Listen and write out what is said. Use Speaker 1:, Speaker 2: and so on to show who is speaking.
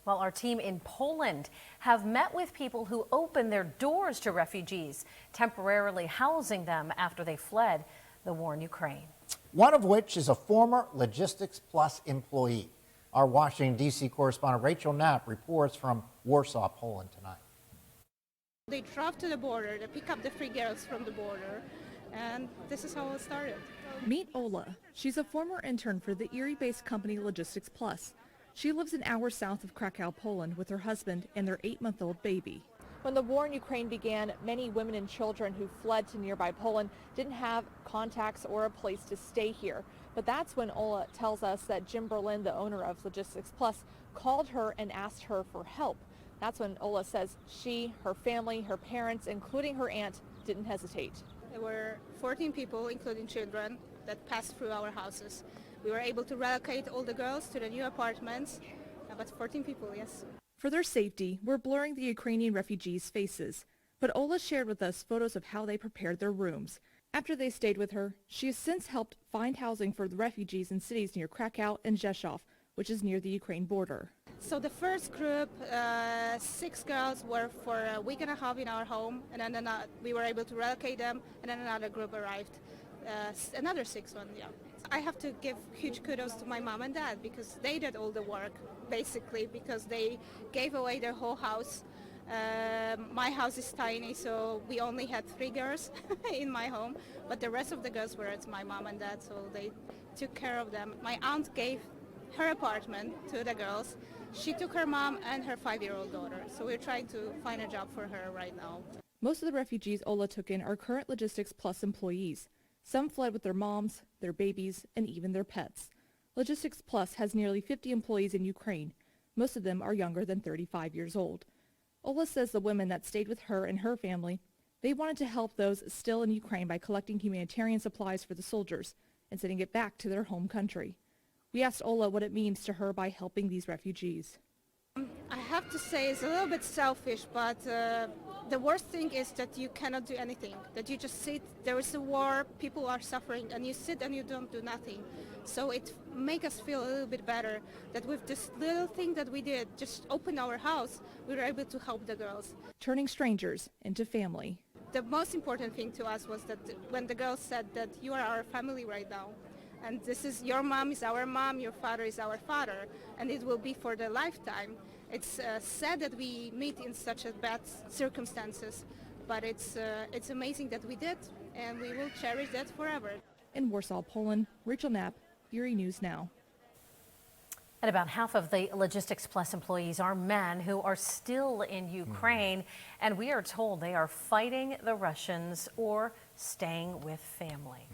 Speaker 1: Well, our team in Poland have met with people who opened their doors to refugees, temporarily housing them after they fled the war in Ukraine.
Speaker 2: One of which is a former Logistics Plus employee. Our Washington, D.C. correspondent Rachel Knapp reports from Warsaw, Poland tonight.
Speaker 3: They drove to the border to pick up the three girls from the border, and this is how it started.
Speaker 4: Meet Ola. She's a former intern for the Erie-based company Logistics Plus. She lives an hour south of Krakow, Poland with her husband and their 8-month-old baby. When the war in Ukraine began, many women and children who fled to nearby Poland didn't have contacts or a place to stay here. But that's when Ola tells us that Jim Berlin, the owner of Logistics Plus, called her and asked her for help. That's when Ola says she, her family, her parents, including her aunt, didn't hesitate.
Speaker 3: There were 14 people, including children, that passed through our houses. We were able to relocate all the girls to the new apartments, but 14 people, yes.
Speaker 4: For their safety, we're blurring the Ukrainian refugees' faces. But Ola shared with us photos of how they prepared their rooms. After they stayed with her, she has since helped find housing for the refugees in cities near Krakow and Rzeszów, which is near the Ukraine border.
Speaker 3: So the first group, 6 girls, were for a week and a half in our home, and then we were able to relocate them, and then another group arrived. Another 6 one, yeah. I have to give huge kudos to my mom and dad because they did all the work, basically, because they gave away their whole house. My house is tiny, so we only had 3 girls in my home, but the rest of the girls were at my mom and dad, so they took care of them. My aunt gave her apartment to the girls. She took her mom and her 5-year-old daughter, so we're trying to find a job for her right now.
Speaker 4: Most of the refugees Ola took in are current Logistics Plus employees. Some fled with their moms, their babies, and even their pets. Logistics Plus has nearly 50 employees in Ukraine. Most of them are younger than 35 years old. Ola says the women that stayed with her and her family, they wanted to help those still in Ukraine by collecting humanitarian supplies for the soldiers and sending it back to their home country. We asked Ola what it means to her by helping these refugees.
Speaker 3: I have to say it's a little bit selfish, but the worst thing is that you cannot do anything, that you just sit, there is a war, people are suffering, and you sit and you don't do nothing. So it makes us feel a little bit better that with this little thing that we did, just open our house, we were able to help the girls.
Speaker 4: Turning strangers into family.
Speaker 3: The most important thing to us was that when the girls said that you are our family right now, and this is your mom is our mom, your father is our father, and it will be for the lifetime. It's sad that we meet in such a bad circumstances, but it's amazing that we did, and we will cherish that forever.
Speaker 4: In Warsaw, Poland, Rachel Knapp, Erie News Now.
Speaker 1: And about half of the Logistics Plus employees are men who are still in Ukraine, and we are told they are fighting the Russians or staying with family.